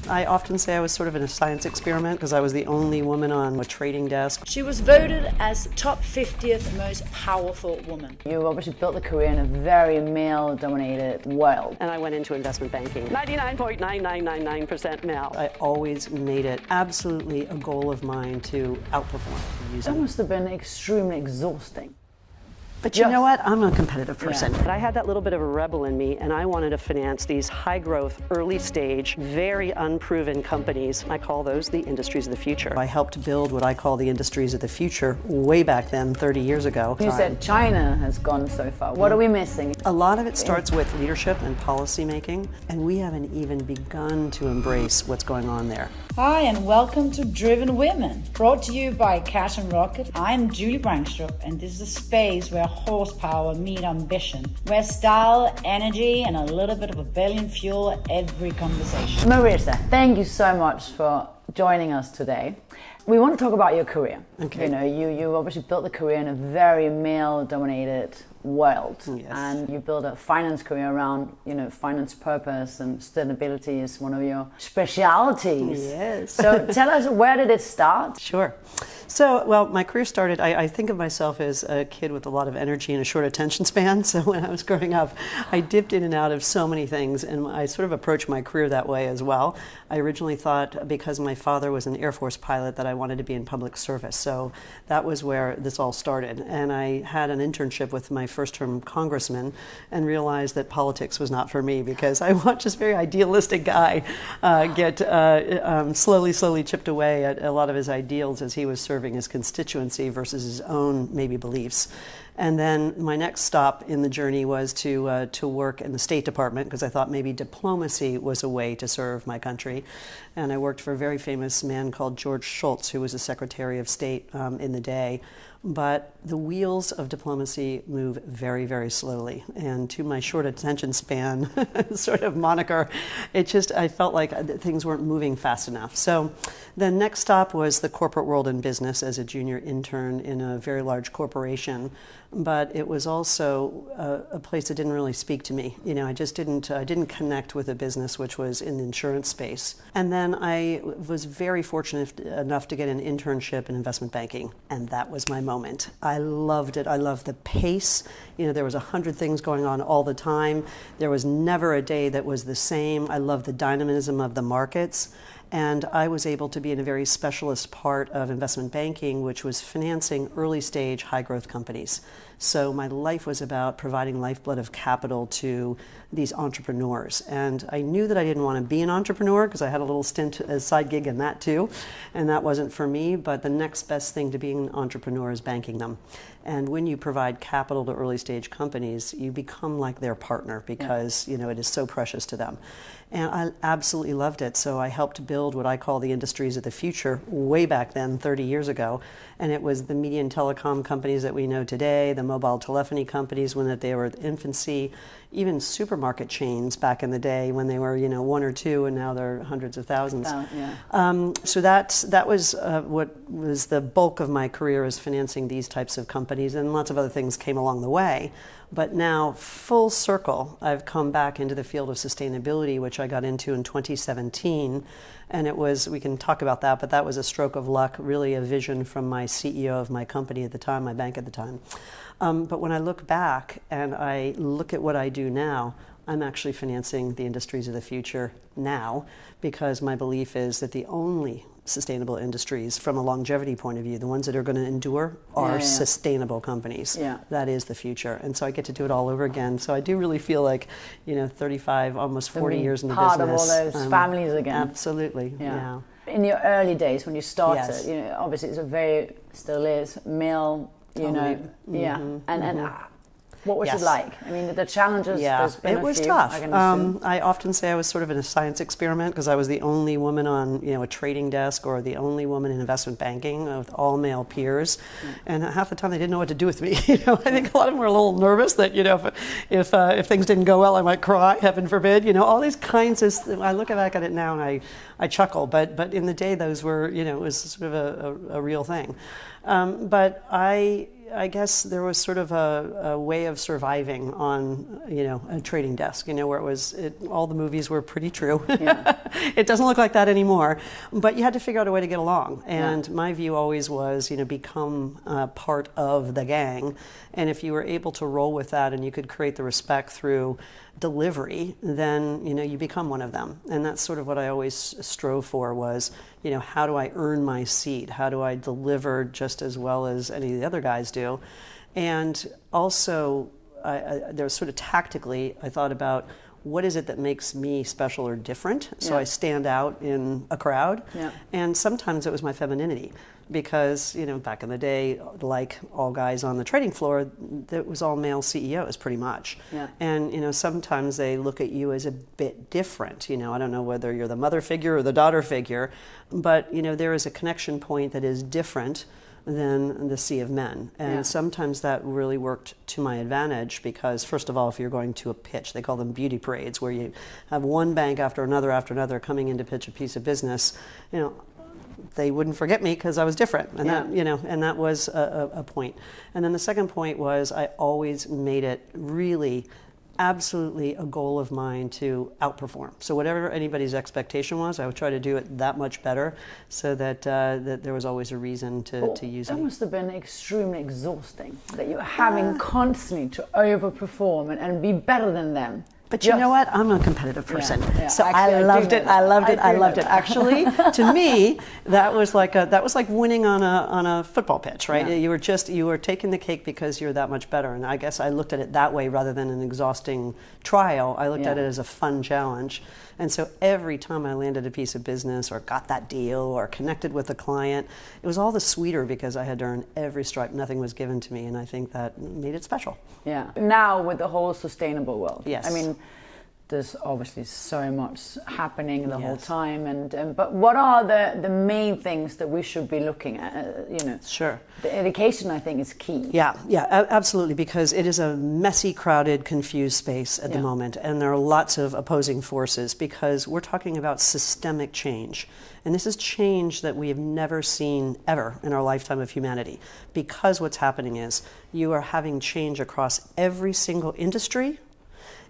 I often say I was sort of in a science experiment because I was the only woman on a trading desk. She was voted as top 50th most powerful woman. You obviously built a career in a very male-dominated world. And I went into investment banking. 99.9999% male. I always made it absolutely a goal of mine to outperform. That must have been extremely exhausting. But you know what? I'm a competitive person. Yeah. I had that little bit of a rebel in me, and I wanted to finance these high-growth, early-stage, very unproven companies. I call those the industries of the future. I helped build what I call the industries of the future way back then, 30 years ago. You said China has gone so far. What are we missing? A lot of it starts with leadership and policy making, and we haven't even begun to embrace what's going on there. Hi, and welcome to Driven Women, brought to you by Cash and Rocket. I'm Julie Brangstrup, and this is a space where horsepower meet ambition, where style, energy, and a little bit of rebellion fuel every conversation. Marisa, thank you so much for joining us today. We want to talk about your career. Okay. You know, you obviously built a career in a very male-dominated world. Yes. And you built a finance career around, finance purpose, and sustainability is one of your specialities. Yes. So tell us, where did it start? Sure. So, well, my career started, I think of myself as a kid with a lot of energy and a short attention span. So when I was growing up, I dipped in and out of so many things, and I sort of approached my career that way as well. I originally thought, because my father was an Air Force pilot, that I wanted to be in public service. So that was where this all started. And I had an internship with my first-term congressman and realized that politics was not for me, because I watched this very idealistic guy get slowly chipped away at a lot of his ideals as he was serving his constituency versus his own maybe beliefs. And then my next stop in the journey was to work in the State Department, because I thought maybe diplomacy was a way to serve my country. And I worked for a very famous man called George Shultz, who was the Secretary of State in the day. But the wheels of diplomacy move very, very slowly. And to my short attention span sort of moniker, I felt like things weren't moving fast enough. So the next stop was the corporate world and business as a junior intern in a very large corporation. But it was also a place that didn't really speak to me. I just didn't connect with a business which was in the insurance space. And then I was very fortunate enough to get an internship in investment banking, and that was my moment. I loved it. I loved the pace. There was 100 things going on all the time. There was never a day that was the same. I loved the dynamism of the markets. And I was able to be in a very specialist part of investment banking, which was financing early stage, high growth companies. So my life was about providing lifeblood of capital to these entrepreneurs. And I knew that I didn't want to be an entrepreneur, because I had a little stint as side gig in that too. And that wasn't for me. But the next best thing to being an entrepreneur is banking them. And when you provide capital to early stage companies, you become like their partner, because it is so precious to them. And I absolutely loved it. So I helped build what I call the industries of the future way back then, 30 years ago. And it was the media and telecom companies that we know today, the mobile telephony companies when they were in infancy, even supermarket chains back in the day when they were, one or two, and now they're hundreds of thousands. So that was what was the bulk of my career, is financing these types of companies, and lots of other things came along the way. But now, full circle, I've come back into the field of sustainability, which I got into in 2017. And we can talk about that, but that was a stroke of luck, really a vision from my CEO of my company at the time, my bank at the time. But when I look back and I look at what I do now, I'm actually financing the industries of the future now, because my belief is that the only sustainable industries from a longevity point of view, the ones that are going to endure, are sustainable companies. That is the future. And so I get to do it all over again. So I do really feel like, 35, almost 40 years in the business. Part of all those families again. Absolutely, yeah. In your early days when you started, obviously still is male, and what was it like? I mean, the challenges, there's been it was tough. I often say I was sort of in a science experiment, because I was the only woman on a trading desk, or the only woman in investment banking with all male peers. And half the time they didn't know what to do with me. I think a lot of them were a little nervous that, if things didn't go well, I might cry, heaven forbid. All these kinds of, I look back at it now and I chuckle, but in the day those were, it was sort of a real thing. But I I guess there was sort of a way of surviving on, a trading desk, where all the movies were pretty true. Yeah. It doesn't look like that anymore, but you had to figure out a way to get along. And my view always was, become part of the gang. And if you were able to roll with that and you could create the respect through delivery, then, you become one of them. And that's sort of what I always strove for was, how do I earn my seat? How do I deliver just as well as any of the other guys do? And also, there was sort of tactically, I thought about what is it that makes me special or different? So I stand out in a crowd. Yeah. And sometimes it was my femininity. Because, back in the day, like all guys on the trading floor, it was all male CEOs pretty much. Yeah. And, sometimes they look at you as a bit different. I don't know whether you're the mother figure or the daughter figure, but, there is a connection point that is different than the sea of men. And sometimes that really worked to my advantage because, first of all, if you're going to a pitch, they call them beauty parades, where you have one bank after another coming in to pitch a piece of business, they wouldn't forget me because I was different, and that was a point. And then the second point was I always made it really, absolutely a goal of mine to outperform. So whatever anybody's expectation was, I would try to do it that much better, so that that there was always a reason to use it. That must have been extremely exhausting. That you're having constantly to overperform and be better than them. But you know what? I'm a competitive person, so I loved it. I loved it. Actually, to me, that was like winning on a football pitch, right? Yeah. You were taking the cake because you're that much better. And I guess I looked at it that way rather than an exhausting trial. I looked at it as a fun challenge. And so every time I landed a piece of business or got that deal or connected with a client, it was all the sweeter because I had to earn every stripe. Nothing was given to me, and I think that made it special. Yeah. Now with the whole sustainable world. Yes. I mean, there's obviously so much happening the whole time, and but what are the main things that we should be looking at? Sure. The education, I think, is key. Yeah, absolutely, because it is a messy, crowded, confused space at the moment, and there are lots of opposing forces because we're talking about systemic change. And this is change that we have never seen ever in our lifetime of humanity, because what's happening is you are having change across every single industry,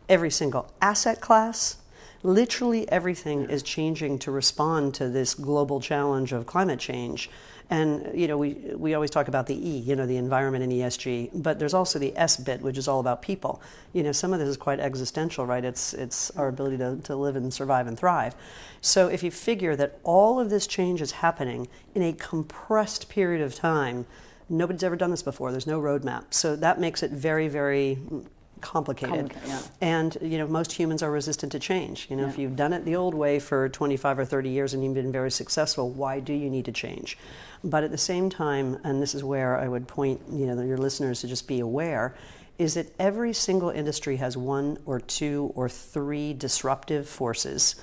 every single asset class. Literally everything is changing to respond to this global challenge of climate change. And we always talk about the E, the environment and ESG, but there's also the S bit, which is all about people. Some of this is quite existential, right? It's our ability to live and survive and thrive. So if you figure that all of this change is happening in a compressed period of time, nobody's ever done this before. There's no roadmap. So that makes it very, very complicated. And most humans are resistant to change. If you've done it the old way for 25 or 30 years and you've been very successful, why do you need to change? But at the same time, and this is where I would point your listeners to just be aware, is that every single industry has one or two or three disruptive forces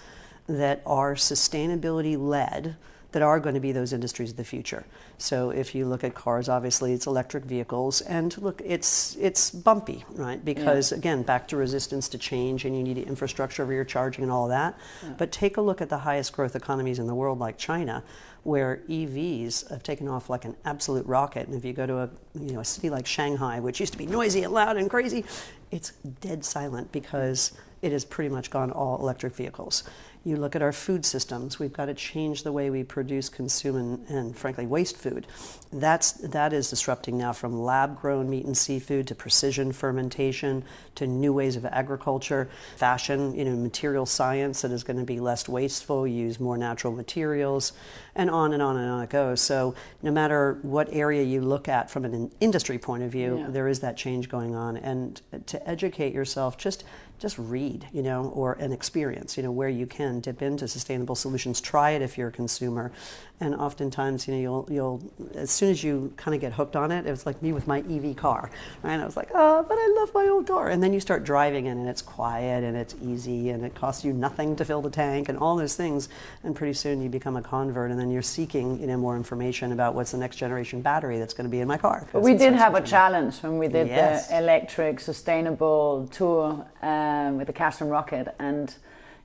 that are sustainability led, that are going to be those industries of the future. So if you look at cars, obviously it's electric vehicles, and look, it's bumpy, right? Because again, back to resistance to change, and you need infrastructure for your charging and all of that. But take a look at the highest growth economies in the world, like China, where EVs have taken off like an absolute rocket. And if you go to a city like Shanghai, which used to be noisy and loud and crazy, it's dead silent because it has pretty much gone all electric vehicles. You look at our food systems, we've got to change the way we produce, consume, and frankly, waste food. That is disrupting now, from lab-grown meat and seafood to precision fermentation to new ways of agriculture, fashion, material science that is going to be less wasteful, use more natural materials, and on and on and on it goes. So no matter what area you look at from an industry point of view, there is that change going on. And to educate yourself, just read, or an experience, where you can dip into sustainable solutions. Try it if you're a consumer. And oftentimes, you'll as soon as you kind of get hooked on it, it was like me with my EV car, right? And I was like, oh, but I love my old car. And then you start driving it, and it's quiet, and it's easy, and it costs you nothing to fill the tank, and all those things. And pretty soon you become a convert, and then you're seeking, more information about what's the next generation battery that's going to be in my car. But we did have a challenge when we did the electric sustainable tour with the Cash and Rocket, and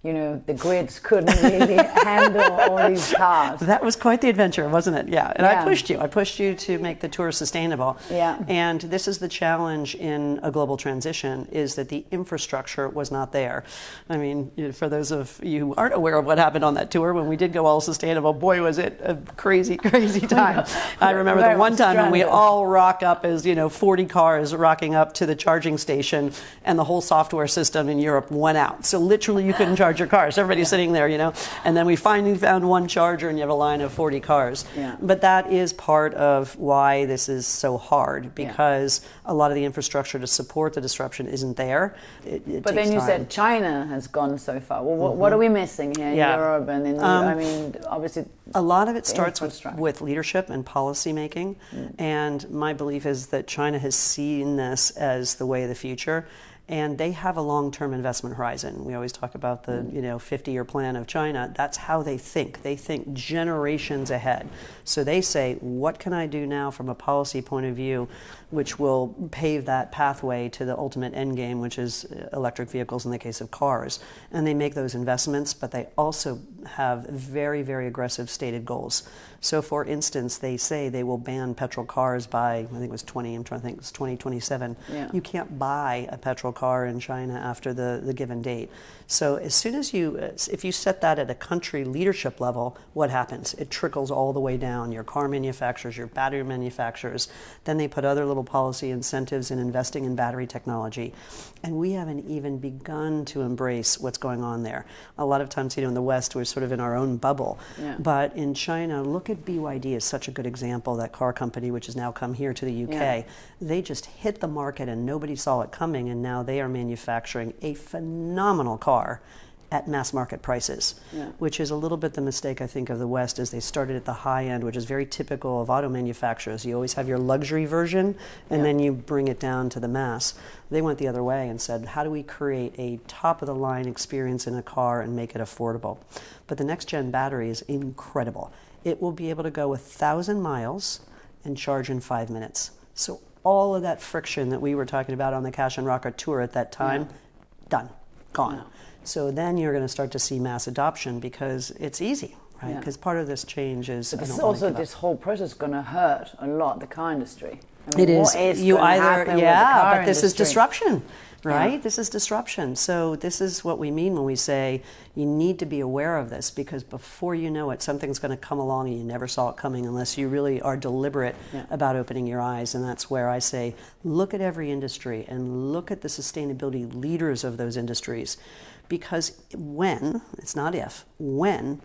the grids couldn't really handle all these cars. That was quite the adventure, wasn't it? Yeah. And I pushed you to make the tour sustainable. Yeah. And this is the challenge in a global transition, is that the infrastructure was not there. I mean, for those of you who aren't aware of what happened on that tour, when we did go all sustainable, boy, was it a crazy, crazy time. I remember the one time when we all rock up as, 40 cars rocking up to the charging station, and the whole software system in Europe went out. So literally you couldn't charge your cars. Everybody's sitting there, and then we finally found one charger and you have a line of 40 cars. Yeah. But that is part of why this is so hard, because a lot of the infrastructure to support the disruption isn't there. But then you said China has gone so far. Well, what are we missing here in Europe and in obviously a lot of it starts with leadership and policy making. And my belief is that China has seen this as the way of the future. And they have a long-term investment horizon. We always talk about the 50-year plan of China. That's how they think. They think generations ahead. So they say, what can I do now from a policy point of view, which will pave that pathway to the ultimate end game, which is electric vehicles in the case of cars. And they make those investments, but they also have very, very aggressive stated goals. So for instance, they say they will ban petrol cars by, I think it was 2027. Yeah. You can't buy a petrol car in China after the given date. So as soon as if you set that at a country leadership level, what happens? It trickles all the way down. Your car manufacturers, your battery manufacturers, then they put other little policy incentives in investing in battery technology. And we haven't even begun to embrace what's going on there. A lot of times, in the West, we're sort of in our own bubble. Yeah. But in China, look at BYD is such a good example, that car company which has now come here to the UK. Yeah. They just hit the market and nobody saw it coming, and now they are manufacturing a phenomenal car at mass market prices, which is a little bit the mistake, I think, of the West, is they started at the high end, which is very typical of auto manufacturers. You always have your luxury version, and then you bring it down to the mass. They went the other way and said, how do we create a top-of-the-line experience in a car and make it affordable? But the next-gen battery is incredible. It will be able to go 1,000 miles and charge in 5 minutes. So all of that friction that we were talking about on the Cash and Rocket tour at that time, done, gone. Yeah. So then you're going to start to see mass adoption because it's easy, right? Because part of this change is... But this whole process is going to hurt a lot the car industry. It is. But this is industry? Disruption, right? Yeah. This is disruption. So this is what we mean when we say you need to be aware of this, because before you know it, something's going to come along and you never saw it coming unless you really are deliberate about opening your eyes. And that's where I say, look at every industry and look at the sustainability leaders of those industries. Because when, it's not if, when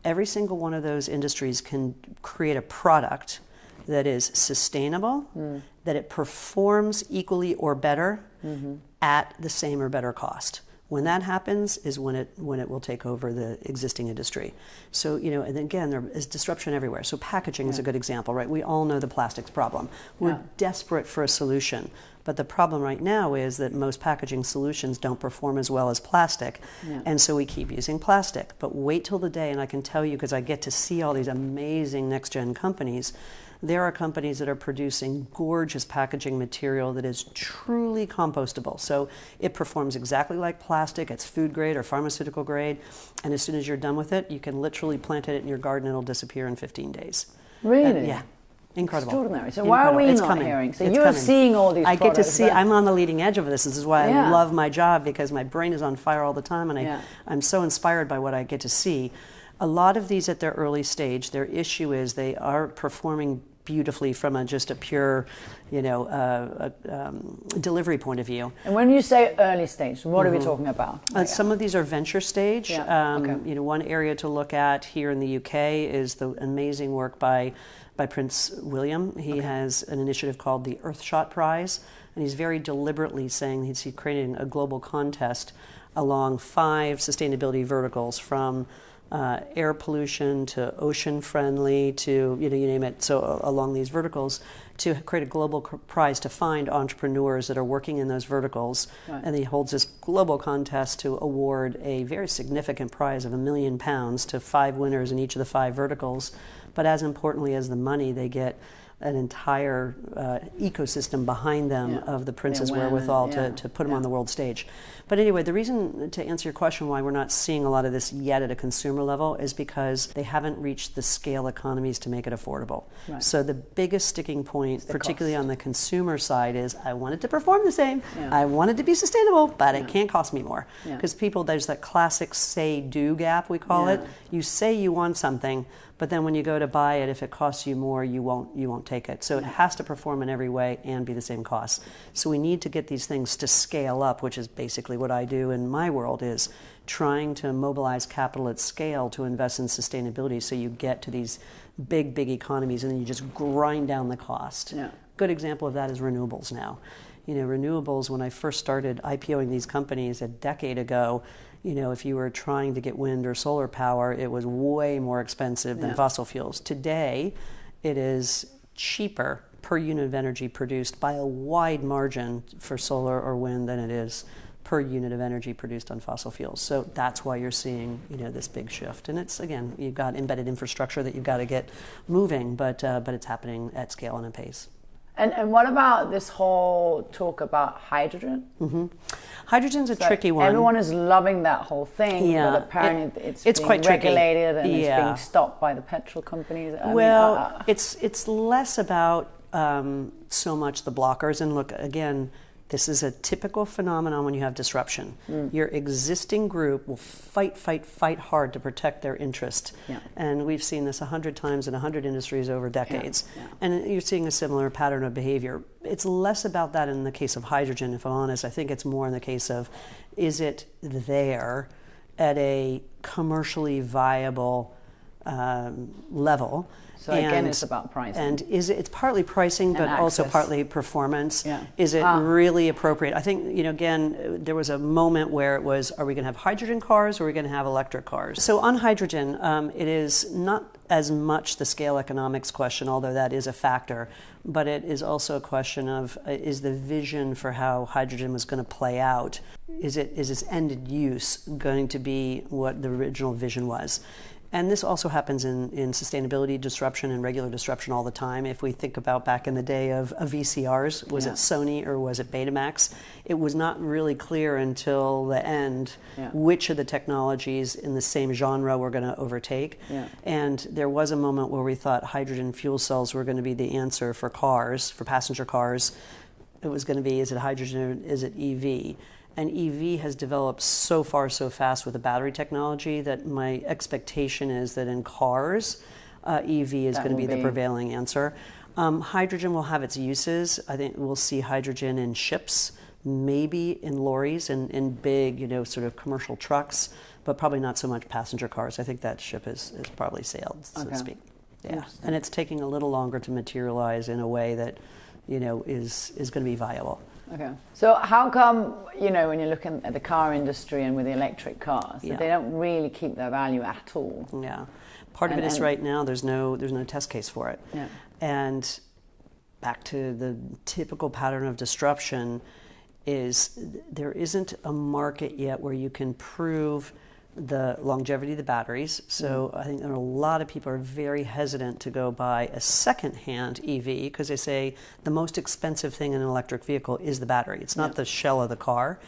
every single one of those industries can create a product that is sustainable, that it performs equally or better at the same or better cost. When that happens is when it will take over the existing industry. So, and again, there is disruption everywhere. So packaging is a good example, right? We all know the plastics problem. We're desperate for a solution. But the problem right now is that most packaging solutions don't perform as well as plastic. And so we keep using plastic. But wait till the day, and I can tell you because I get to see all these amazing next-gen companies, there are companies that are producing gorgeous packaging material that is truly compostable. So it performs exactly like plastic. It's food grade or pharmaceutical grade. And as soon as you're done with it, you can literally plant it in your garden and it'll disappear in 15 days. Really? Yeah. Incredible. Extraordinary. So why are we not hearing? So you're seeing all these products. I get to see, I'm on the leading edge of this. This is why I love my job, because my brain is on fire all the time, and I'm so inspired by what I get to see. A lot of these at their early stage, their issue is they are performing beautifully from just a pure, delivery point of view. And when you say early stage, what are we talking about? Some of these are venture stage. One area to look at here in the UK is the amazing work by Prince William. He has an initiative called the Earthshot Prize, and he's very deliberately saying he's creating a global contest along 5 sustainability verticals, from air pollution to ocean friendly to you name it. So along these verticals, to create a global prize to find entrepreneurs that are working in those verticals. And he holds this global contest to award a very significant prize of £1 million to 5 winners in each of the 5 verticals. But as importantly as the money, they get an entire ecosystem behind them of the prince's wherewithal to put them on the world stage. But anyway, the reason, to answer your question, why we're not seeing a lot of this yet at a consumer level is because they haven't reached the scale economies to make it affordable. Right. So the biggest sticking point, particularly on the consumer side, is I want it to perform the same, I want it to be sustainable, but it can't cost me more. Because people, there's that classic say-do gap, we call it. You say you want something, but then when you go to buy it, if it costs you more, you won't take it. So it has to perform in every way and be the same cost. So we need to get these things to scale up, which is basically what I do in my world, is trying to mobilize capital at scale to invest in sustainability so you get to these big economies and then you just grind down the cost. Good example of that is renewables now. You know, renewables, when I first started IPOing these companies a decade ago, you know, if you were trying to get wind or solar power, it was way more expensive than fossil fuels. Today, it is cheaper per unit of energy produced by a wide margin for solar or wind than it is per unit of energy produced on fossil fuels. So that's why you're seeing, you know, this big shift. And it's, again, you've got embedded infrastructure that you've got to get moving, but it's happening at scale and at pace. And what about this whole talk about hydrogen? Hydrogen's a tricky one. Everyone is loving that whole thing, but apparently it's being quite regulated and it's being stopped by the petrol companies. It's less about so much the blockers. And look, again, this is a typical phenomenon when you have disruption. Your existing group will fight hard to protect their interest. And we've seen this 100 times in 100 industries over decades. And you're seeing a similar pattern of behavior. It's less about that in the case of hydrogen, if I'm honest. I think it's more in the case of, is it there at a commercially viable level? So again, it's about pricing. And it's partly pricing, but also partly performance. Is it really appropriate? I think, you know, again, there was a moment where it was, are we going to have hydrogen cars or are we going to have electric cars? So on hydrogen, it is not as much the scale economics question, although that is a factor, but it is also a question of, is the vision for how hydrogen was going to play out, is its ended use going to be what the original vision was? And this also happens in sustainability disruption and regular disruption all the time. If we think about back in the day of VCRs, was it Sony or was it Betamax? It was not really clear until the end which of the technologies in the same genre were going to overtake. And there was a moment where we thought hydrogen fuel cells were going to be the answer for cars, for passenger cars. It was going to be, is it hydrogen or is it EV? And EV has developed so far so fast with the battery technology that my expectation is that in cars, EV is going to be the prevailing answer. Hydrogen will have its uses. I think we'll see hydrogen in ships, maybe in lorries and in big, you know, sort of commercial trucks, but probably not so much passenger cars. I think that ship is probably sailed, so to speak. And it's taking a little longer to materialize in a way that, you know, is going to be viable. So how come, you know, when you're looking at the car industry and with the electric cars, that they don't really keep their value at all? Part of it is right now there's no test case for it. And back to the typical pattern of disruption is there isn't a market yet where you can prove the longevity of the batteries. So I think there are a lot of people are very hesitant to go buy a second-hand EV because they say the most expensive thing in an electric vehicle is the battery. It's not the shell of the car.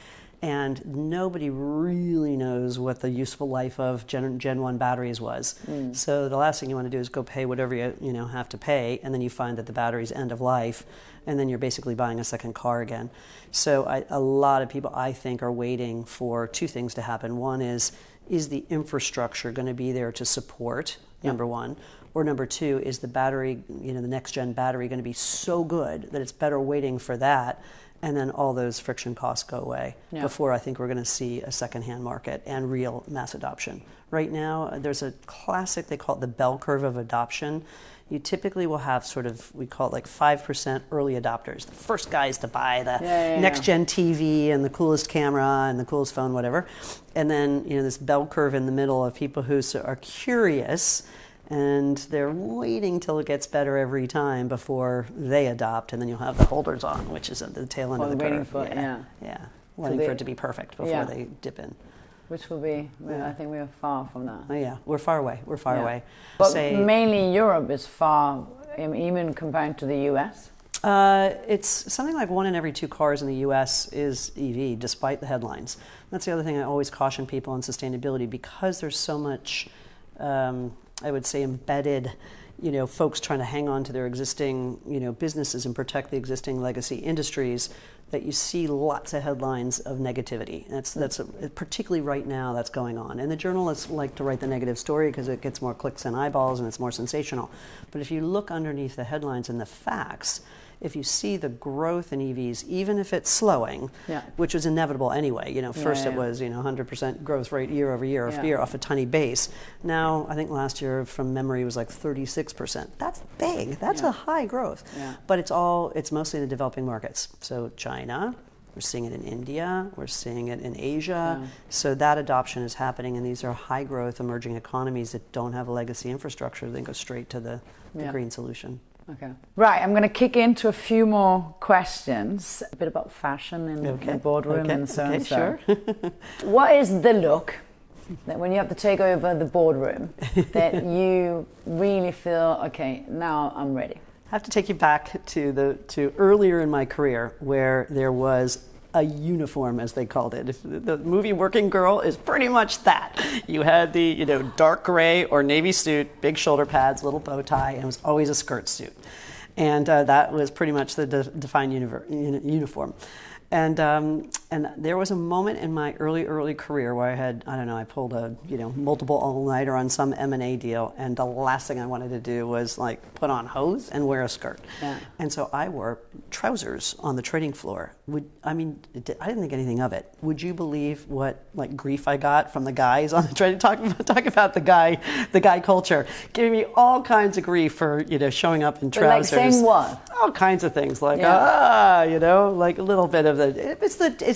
And nobody really knows what the useful life of Gen 1 batteries was. So the last thing you want to do is go pay whatever you know have to pay, and then you find that the battery's end of life, and then you're basically buying a second car again. So a lot of people, I think, are waiting for two things to happen. One is the infrastructure going to be there to support, number one? Or number two, is the battery, you know, the next gen battery going to be so good that it's better waiting for that, and then all those friction costs go away before I think we're going to see a secondhand market and real mass adoption. Right now, there's a classic, they call it the bell curve of adoption. You typically will have sort of, we call it like 5% early adopters, the first guys to buy the next gen TV and the coolest camera and the coolest phone, whatever. And then, you know, this bell curve in the middle of people who are curious and they're waiting till it gets better every time before they adopt, and then you'll have the holders on, which is at the tail end of the curve. Waiting for it to be perfect before they dip in. Which will be, I think we are far from that. We're far away. We're far away. But mainly Europe is far even compared to the US? It's something like 1 in every 2 cars in the U.S. is EV, despite the headlines. That's the other thing I always caution people on sustainability, because there's so much, I would say, embedded, folks trying to hang on to their existing, businesses and protect the existing legacy industries, that you see lots of headlines of negativity. That's particularly right now that's going on. And the journalists like to write the negative story because it gets more clicks and eyeballs and it's more sensational. But if you look underneath the headlines and the facts, if you see the growth in EVs, even if it's slowing, which was inevitable anyway, first it was 100% growth rate year over year off a tiny base. Now I think last year from memory was like 36%. That's big. That's a high growth. But it's mostly in the developing markets. So China, we're seeing it in India, we're seeing it in Asia. So that adoption is happening, and these are high growth emerging economies that don't have a legacy infrastructure. They go straight to the green solution. Okay. Right, I'm going to kick into a few more questions, a bit about fashion in the boardroom and so on. Sure. What is the look that when you have to take over the boardroom that you really feel, okay, now I'm ready? I have to take you back to earlier in my career, where there was a uniform, as they called it. The movie Working Girl is pretty much that. You had the dark gray or navy suit, big shoulder pads, little bow tie, and it was always a skirt suit. And that was pretty much the defined uniform. And there was a moment in my early career where I pulled a multiple all-nighter on some M&A deal, and the last thing I wanted to do was like put on hose and wear a skirt. And so I wore trousers on the trading floor. I didn't think anything of it. Would you believe what grief I got from the guys on the trading? Talk about the guy culture, giving me all kinds of grief for showing up in trousers. Like saying what? All kinds of things like like a little bit of it's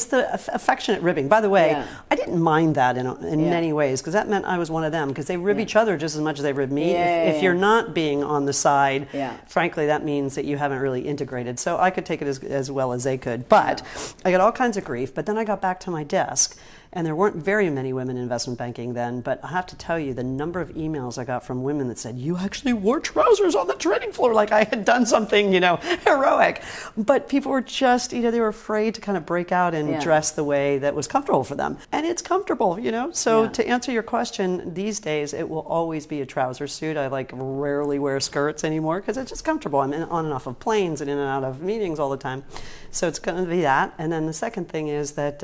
the affectionate ribbing. By the way, I didn't mind that in many ways, because that meant I was one of them, because they rib each other just as much as they rib me. If you're not being on the side, frankly, that means that you haven't really integrated. So I could take it as well as they could. But I got all kinds of grief. But then I got back to my desk, and there weren't very many women in investment banking then, but I have to tell you, the number of emails I got from women that said, you actually wore trousers on the trading floor, like I had done something, heroic. But people were just, they were afraid to kind of break out and dress the way that was comfortable for them. And it's comfortable, So to answer your question, these days it will always be a trouser suit. I rarely wear skirts anymore because it's just comfortable. I'm on and off of planes and in and out of meetings all the time. So it's going to be that. And then the second thing is that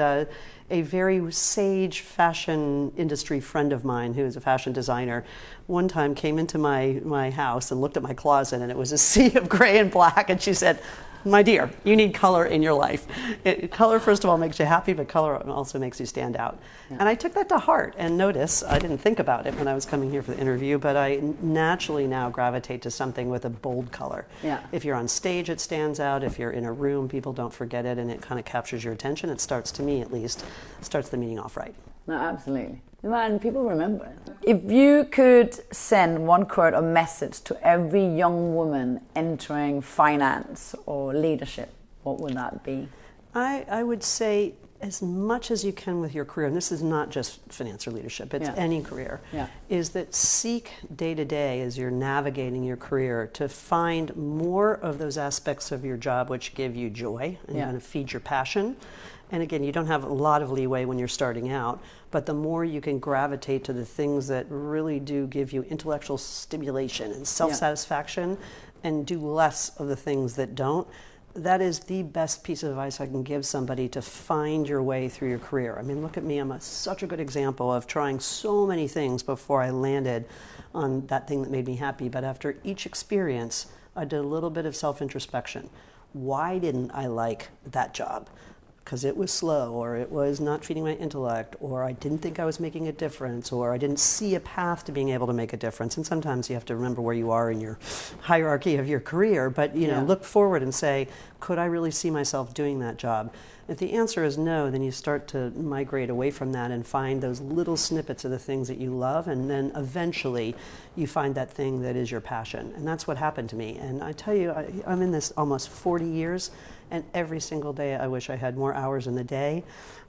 a very sage fashion industry friend of mine, who is a fashion designer, one time came into my house and looked at my closet, and it was a sea of gray and black, and she said, my dear, you need color in your life. Color, first of all, makes you happy, but color also makes you stand out. And I took that to heart. And notice, I didn't think about it when I was coming here for the interview, but I naturally now gravitate to something with a bold color. If you're on stage, it stands out. If you're in a room, people don't forget it, and it kind of captures your attention. It starts, to me at least, starts the meeting off right. No, absolutely. And people remember it. If you could send one quote or message to every young woman entering finance or leadership, what would that be? I would say, as much as you can with your career, and this is not just finance or leadership, it's any career, is that seek day to day as you're navigating your career to find more of those aspects of your job which give you joy and kind of feed your passion. And again, you don't have a lot of leeway when you're starting out, but the more you can gravitate to the things that really do give you intellectual stimulation and self-satisfaction, and do less of the things that don't, that is the best piece of advice I can give somebody to find your way through your career. I mean, look at me. I'm such a good example of trying so many things before I landed on that thing that made me happy. But after each experience, I did a little bit of self-introspection. Why didn't I like that job? Because it was slow, or it was not feeding my intellect, or I didn't think I was making a difference, or I didn't see a path to being able to make a difference. And sometimes you have to remember where you are in your hierarchy of your career, but look forward and say, could I really see myself doing that job? If the answer is no, then you start to migrate away from that and find those little snippets of the things that you love, and then eventually you find that thing that is your passion. And that's what happened to me. And I tell you, I'm in this almost 40 years, and every single day I wish I had more hours in the day.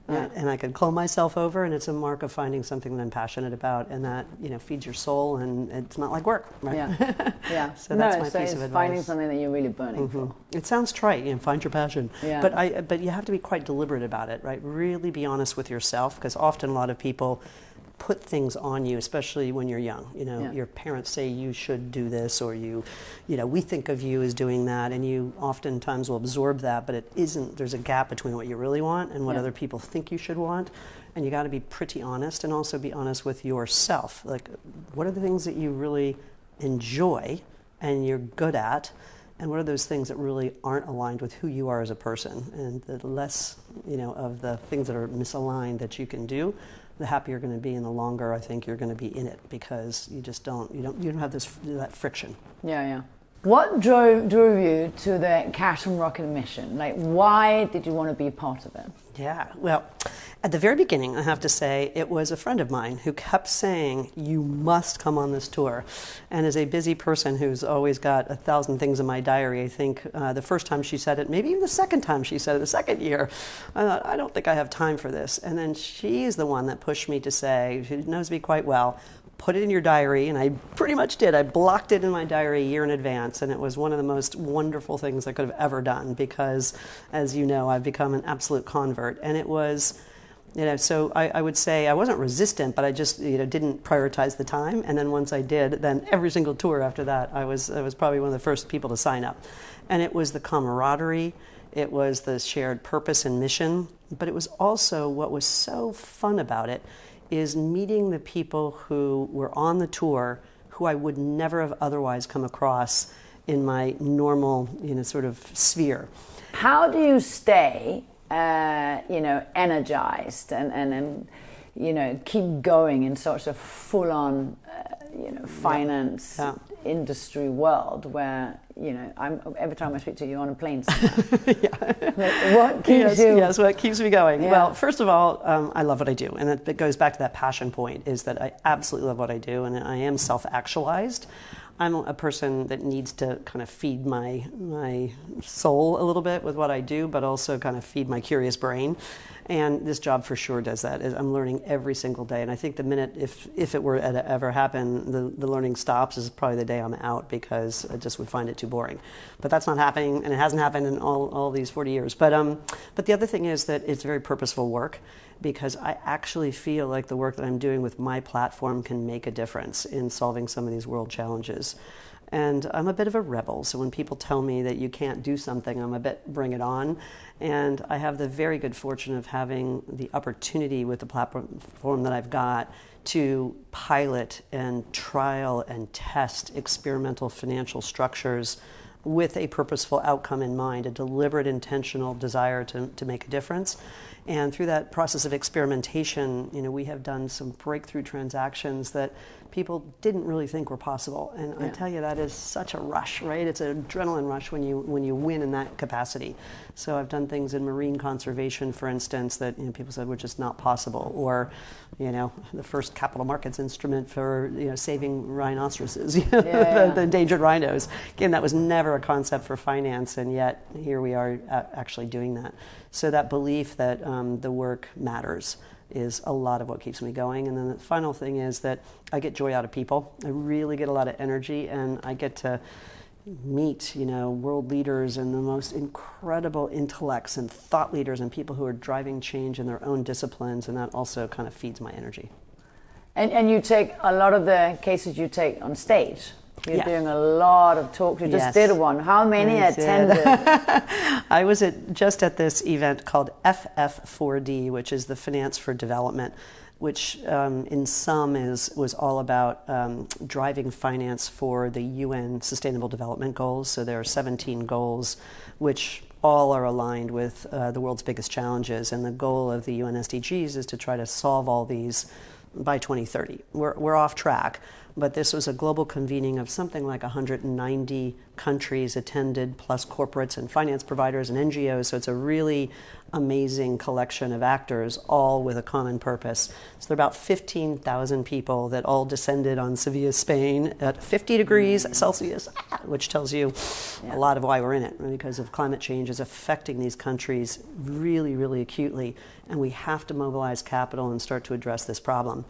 And I could clone myself over, and it's a mark of finding something that I'm passionate about, and that feeds your soul, and it's not like work, right? Yeah. So that's my piece of it's advice. finding something that you're really burning for. It sounds trite, find your passion. Yeah. But you have to be quite deliberate about it, right? Really be honest with yourself, because often a lot of people put things on you, especially when you're young. Your parents say you should do this, or we think of you as doing that, and you oftentimes will absorb that, but it isn't. There's a gap between what you really want and what other people think you should want, and you got to be pretty honest, and also be honest with yourself. Like, what are the things that you really enjoy and you're good at, and what are those things that really aren't aligned with who you are as a person? And the less, of the things that are misaligned that you can do, the happier you're going to be, and the longer I think you're going to be in it, because you just don't have that friction. Yeah. What drove you to the Cash and Rocket mission? Like, why did you want to be part of it? Yeah, well, at the very beginning, I have to say, it was a friend of mine who kept saying, you must come on this tour. And as a busy person who's always got 1,000 things in my diary, I think the first time she said it, maybe even the second time she said it, the second year, I thought, I don't think I have time for this. And then she's the one that pushed me to say, she knows me quite well, put it in your diary, and I pretty much did. I blocked it in my diary a year in advance, and it was one of the most wonderful things I could have ever done, because, as you know, I've become an absolute convert. And it was, so I would say I wasn't resistant, but I just, didn't prioritize the time. And then once I did, then every single tour after that, I was probably one of the first people to sign up. And it was the camaraderie, it was the shared purpose and mission, but it was also, what was so fun about it is meeting the people who were on the tour who I would never have otherwise come across in my normal, sort of sphere. How do you stay, energized and keep going in such a full-on, finance industry world where, every time I speak to you on a plane somewhere. What keeps you? Yes, what keeps me going? Yeah. Well, first of all, I love what I do. And it goes back to that passion point, is that I absolutely love what I do, and I am self-actualized. I'm a person that needs to kind of feed my soul a little bit with what I do, but also kind of feed my curious brain. And this job for sure does that. I'm learning every single day. And I think the minute, if it were to ever happen, the learning stops, is probably the day I'm out, because I just would find it too boring. But that's not happening, and it hasn't happened in all these 40 years. But the other thing is that it's very purposeful work, because I actually feel like the work that I'm doing with my platform can make a difference in solving some of these world challenges. And I'm a bit of a rebel, so when people tell me that you can't do something, I'm a bit bring it on. And I have the very good fortune of having the opportunity with the platform that I've got to pilot and trial and test experimental financial structures with a purposeful outcome in mind, a deliberate, intentional desire to make a difference. And through that process of experimentation, we have done some breakthrough transactions that people didn't really think were possible. And I tell you, that is such a rush, right? It's an adrenaline rush when you win in that capacity. So I've done things in marine conservation, for instance, that people said were just not possible. Or, the first capital markets instrument for saving rhinoceroses, the endangered rhinos. Again, that was never a concept for finance, and yet here we are actually doing that. So that belief that the work matters is a lot of what keeps me going. And then the final thing is that I get joy out of people. I really get a lot of energy, and I get to meet, world leaders and the most incredible intellects and thought leaders and people who are driving change in their own disciplines, and that also kind of feeds my energy. And you take a lot of the cases you take on stage. You're doing a lot of talks. You just did one. How many attended? I was just at this event called FF4D, which is the Finance for Development, which in sum was all about driving finance for the UN Sustainable Development Goals. So there are 17 goals, which all are aligned with the world's biggest challenges. And the goal of the UN SDGs is to try to solve all these by 2030. We're off track, but this was a global convening of something like 190 countries attended, plus corporates and finance providers and NGOs. So it's a really amazing collection of actors, all with a common purpose. So there are about 15,000 people that all descended on Sevilla, Spain at 50 degrees Celsius, which tells you a lot of why we're in it, because of climate change is affecting these countries really, really acutely. And we have to mobilize capital and start to address this problem.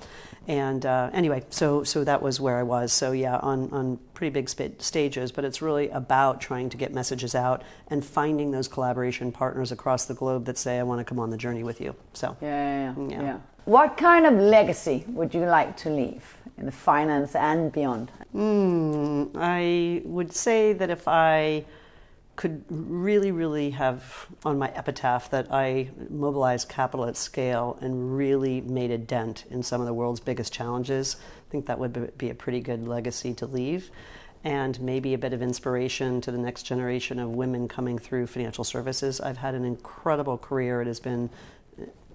And anyway, so that was where I was. So yeah, on pretty big stages, but it's really about trying to get messages out and finding those collaboration partners across the globe that say, I want to come on the journey with you. So Yeah. What kind of legacy would you like to leave in the finance and beyond? I would say that if I could really, really have on my epitaph that I mobilized capital at scale and really made a dent in some of the world's biggest challenges, I think that would be a pretty good legacy to leave, and maybe a bit of inspiration to the next generation of women coming through financial services. I've had an incredible career. It has been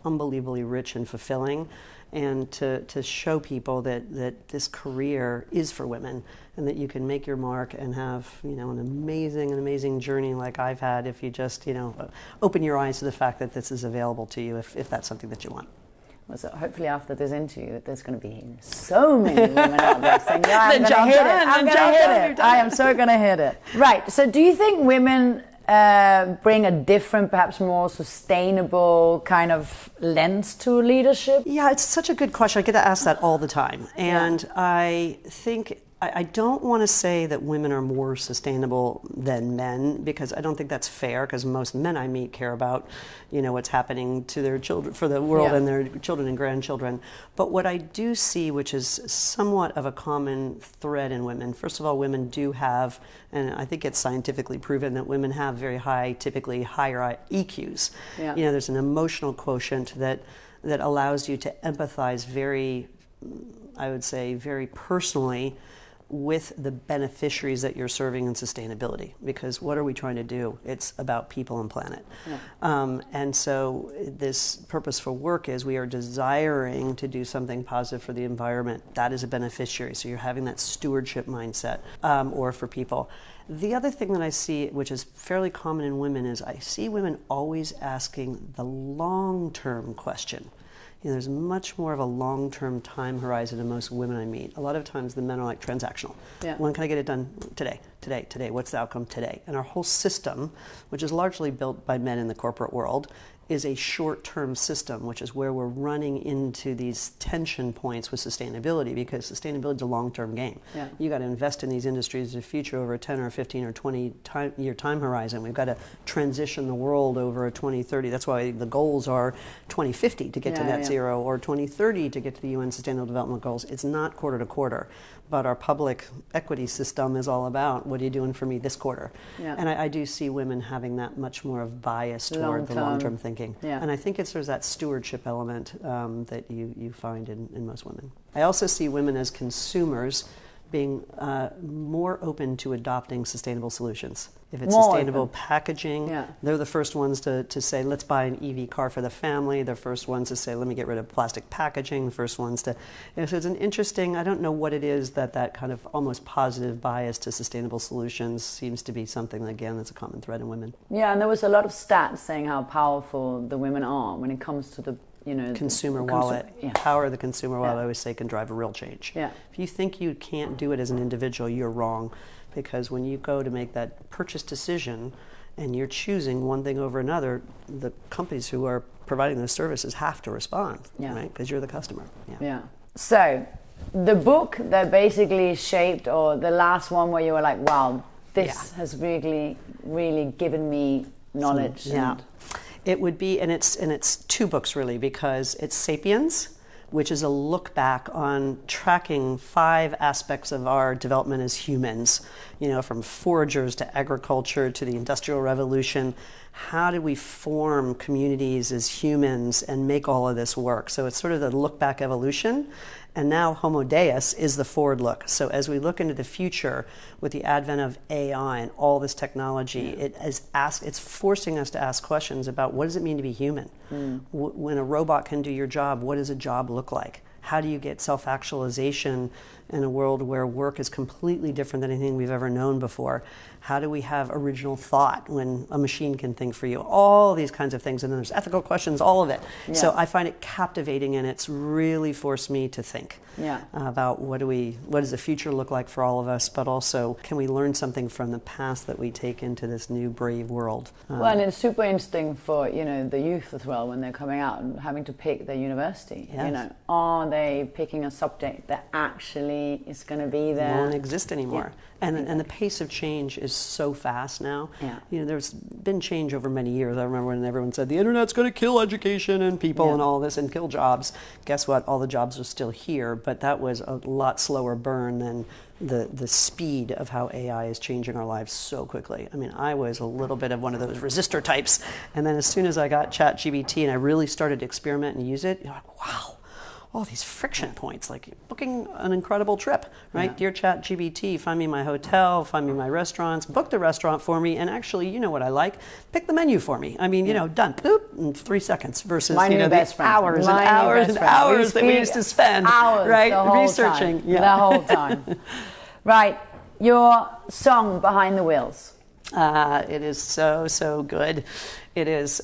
unbelievably rich and fulfilling, and to show people that this career is for women and that you can make your mark and have an amazing journey like I've had if you just open your eyes to the fact that this is available to you if that's something that you want. Well, so hopefully after this interview there's going to be so many women out there saying, yeah, I'm going to hit it. I'm going to hit it. I am so going to hit it. Right. So do you think women bring a different, perhaps more sustainable kind of lens to leadership? Yeah, it's such a good question. I get asked that all the time. And I think I don't want to say that women are more sustainable than men, because I don't think that's fair, because most men I meet care about, what's happening to their children, for the world and their children and grandchildren. But what I do see, which is somewhat of a common thread in women, first of all, women do have, and I think it's scientifically proven that women have very high, typically higher EQs. Yeah. There's an emotional quotient that allows you to empathize very, I would say, very personally with the beneficiaries that you're serving in sustainability, because what are we trying to do? It's about people and planet. And so this purpose for work is we are desiring to do something positive for the environment. That is a beneficiary. So you're having that stewardship mindset, or for people. The other thing that I see, which is fairly common in women, is I see women always asking the long-term question. There's much more of a long-term time horizon in most women I meet. A lot of times the men are like transactional. When can I get it done? Today. What's the outcome today? And our whole system, which is largely built by men in the corporate world, is a short-term system, which is where we're running into these tension points with sustainability, because sustainability is a long-term game. You got to invest in these industries in the future over a 10 or 15 or 20 year time horizon. We've got to transition the world over a 2030. That's why the goals are 2050 to get to net zero, or 2030 to get to the UN Sustainable Development Goals. It's not quarter to quarter, but our public equity system is all about, what are you doing for me this quarter? And I do see women having that much more of bias toward the long-term thinking. And I think there's that stewardship element that you find in most women. I also see women as consumers being more open to adopting sustainable solutions. If it's More sustainable open. packaging, they're the first ones to say, let's buy an EV car for the family. They're first ones to say, let me get rid of plastic packaging. The first ones to, so it's an interesting, I don't know what it is that kind of almost positive bias to sustainable solutions seems to be something, again, that's a common thread in women. Yeah, and there was a lot of stats saying how powerful the women are when it comes to the consumer wallet. Power of the consumer wallet, I always say, can drive a real change. If you think you can't do it as an individual, you're wrong, because when you go to make that purchase decision and you're choosing one thing over another, the companies who are providing those services have to respond, right? Because you're the customer. So the book that basically shaped, or the last one where you were like, wow, this has really, really given me knowledge. It would be, and it's two books really, because it's Sapiens, which is a look back on tracking 5 aspects of our development as humans, from foragers to agriculture to the Industrial Revolution. How did we form communities as humans and make all of this work? So it's sort of the look back evolution. And now Homo Deus is the forward look. So as we look into the future with the advent of AI and all this technology, it's forcing us to ask questions about, what does it mean to be human? When a robot can do your job, what does a job look like? How do you get self-actualization in a world where work is completely different than anything we've ever known before. How do we have original thought when a machine can think for you? All these kinds of things. And then there's ethical questions, all of it. Yeah. So I find it captivating, and it's really forced me to think about what does the future look like for all of us, but also can we learn something from the past that we take into this new brave world? Well, and it's super interesting for, the youth as well when they're coming out and having to pick their university. Yes. Are they picking a subject that actually is going to be there? Won't exist anymore. Yeah. And the pace of change is so fast now. Yeah. There's been change over many years. I remember when everyone said the internet's going to kill education and people and all this and kill jobs. Guess what? All the jobs are still here, but that was a lot slower burn than the speed of how AI is changing our lives so quickly. I mean, I was a little bit of one of those resistor types, and then as soon as I got ChatGPT and I really started to experiment and use it, you're like, wow. All these friction points, like booking an incredible trip, right? Yeah. Dear ChatGPT, find me my hotel, find me my restaurants, book the restaurant for me, and actually, you know what I like? Pick the menu for me. I mean, done, boop, in 3 seconds versus, My new best friend. hours and My new hours best and friend. hours that we used to spend, hours, right, the whole researching. Time. The whole time. Right, your song, Behind the Wheels. It is so good. It is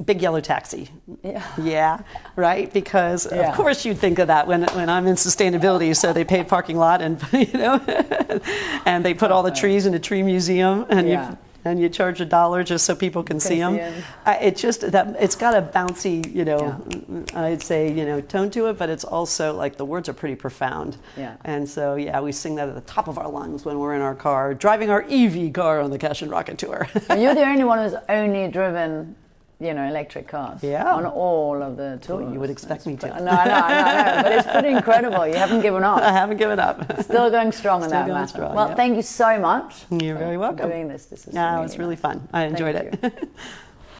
Big Yellow Taxi. Yeah, right? Because of course you'd think of that when I'm in sustainability. So they pave parking lot and and they put all the trees in a tree museum and you charge $1 just so people can see them. It's just that it's got a bouncy, I'd say, tone to it, but it's also like the words are pretty profound. Yeah. And so, we sing that at the top of our lungs when we're in our car, driving our EV car on the Cash and Rocket tour. And you're the only one who's only driven, electric cars. Yeah. On all of the tours. Well, you would expect me to. No, but it's pretty incredible. You haven't given up. I haven't given up. Still going strong in Still that going matter. strong, Thank you so much. You're very welcome. For doing this. This is It was really fun. I enjoyed it.